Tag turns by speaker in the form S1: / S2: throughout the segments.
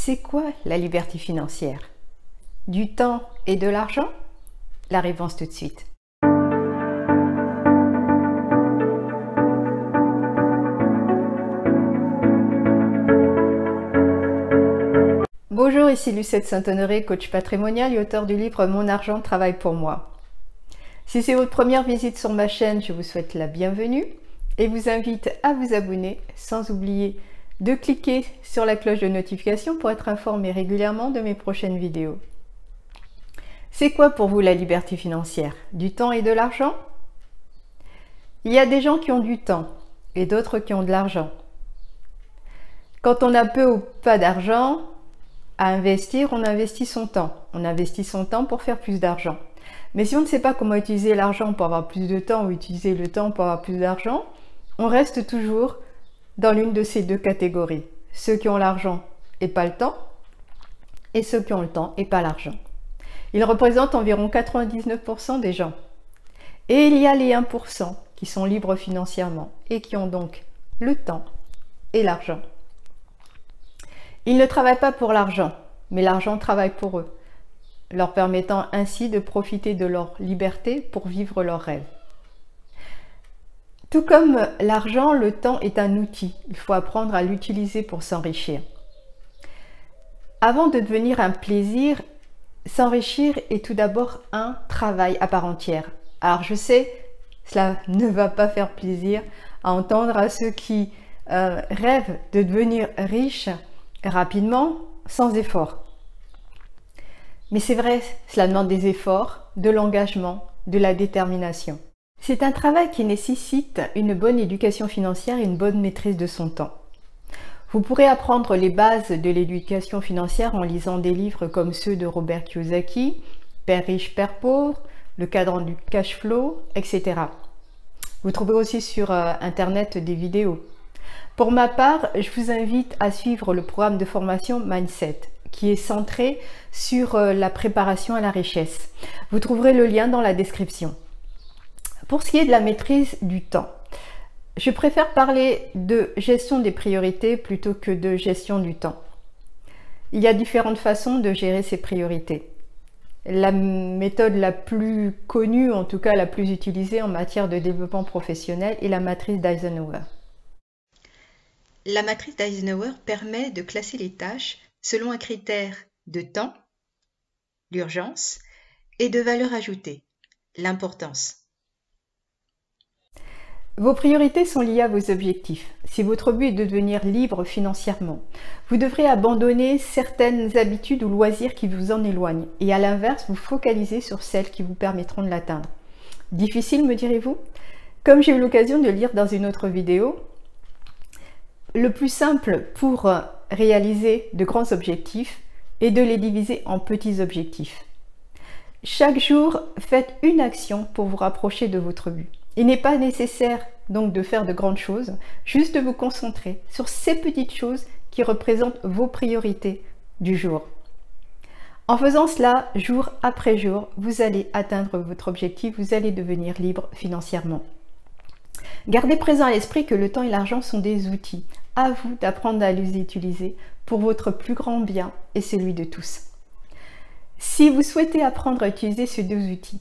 S1: C'est quoi la liberté financière? Du temps et de l'argent? La réponse tout de suite. Bonjour, ici Lucette Saint-Honoré, coach patrimonial et auteur du livre Mon argent travaille pour moi. Si c'est votre première visite sur ma chaîne, je vous souhaite la bienvenue et vous invite à vous abonner sans oublier de cliquer sur la cloche de notification pour être informé régulièrement de mes prochaines vidéos. C'est quoi pour vous la liberté financière? Du temps et de l'argent? Il y a des gens qui ont du temps et d'autres qui ont de l'argent. Quand on a peu ou pas d'argent à investir, on investit son temps. On investit son temps pour faire plus d'argent. Mais si on ne sait pas comment utiliser l'argent pour avoir plus de temps ou utiliser le temps pour avoir plus d'argent, on reste toujours dans l'une de ces deux catégories. Ceux qui ont l'argent et pas le temps, et ceux qui ont le temps et pas l'argent. Ils représentent environ 99% des gens. Et il y a les 1% qui sont libres financièrement et qui ont donc le temps et l'argent. Ils ne travaillent pas pour l'argent, mais l'argent travaille pour eux, leur permettant ainsi de profiter de leur liberté pour vivre leurs rêves. Tout comme l'argent, le temps est un outil. Il faut apprendre à l'utiliser pour s'enrichir. Avant de devenir un plaisir, s'enrichir est tout d'abord un travail à part entière. Alors je sais, cela ne va pas faire plaisir à entendre à ceux qui rêvent de devenir riches rapidement, sans effort. Mais c'est vrai, cela demande des efforts, de l'engagement, de la détermination. C'est un travail qui nécessite une bonne éducation financière et une bonne maîtrise de son temps. Vous pourrez apprendre les bases de l'éducation financière en lisant des livres comme ceux de Robert Kiyosaki, Père riche, Père pauvre, Le cadran du cash flow, etc. Vous trouverez aussi sur Internet des vidéos. Pour ma part, je vous invite à suivre le programme de formation Mindset, qui est centré sur la préparation à la richesse. Vous trouverez le lien dans la description. Pour ce qui est de la maîtrise du temps, je préfère parler de gestion des priorités plutôt que de gestion du temps. Il y a différentes façons de gérer ces priorités. La méthode la plus connue, en tout cas la plus utilisée en matière de développement professionnel, est la matrice d'Eisenhower. La matrice d'Eisenhower permet de classer les tâches selon un critère de temps, l'urgence, et de valeur ajoutée, l'importance. Vos priorités sont liées à vos objectifs. Si votre but est de devenir libre financièrement, vous devrez abandonner certaines habitudes ou loisirs qui vous en éloignent et à l'inverse, vous focaliser sur celles qui vous permettront de l'atteindre. Difficile, me direz-vous? Comme j'ai eu l'occasion de lire dans une autre vidéo, le plus simple pour réaliser de grands objectifs est de les diviser en petits objectifs. Chaque jour, faites une action pour vous rapprocher de votre but. Il n'est pas nécessaire donc de faire de grandes choses, juste de vous concentrer sur ces petites choses qui représentent vos priorités du jour. En faisant cela, jour après jour, vous allez atteindre votre objectif, vous allez devenir libre financièrement. Gardez présent à l'esprit que le temps et l'argent sont des outils. À vous d'apprendre à les utiliser pour votre plus grand bien et celui de tous. Si vous souhaitez apprendre à utiliser ces deux outils,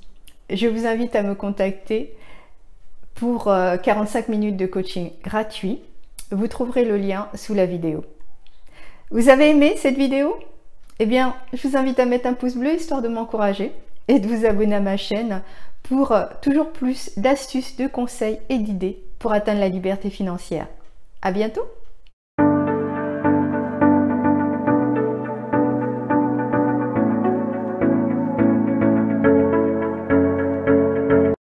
S1: je vous invite à me contacter pour 45 minutes de coaching gratuit. Vous trouverez le lien sous la vidéo. Vous avez aimé cette vidéo? Eh bien, je vous invite à mettre un pouce bleu histoire de m'encourager et de vous abonner à ma chaîne pour toujours plus d'astuces, de conseils et d'idées pour atteindre la liberté financière. À bientôt!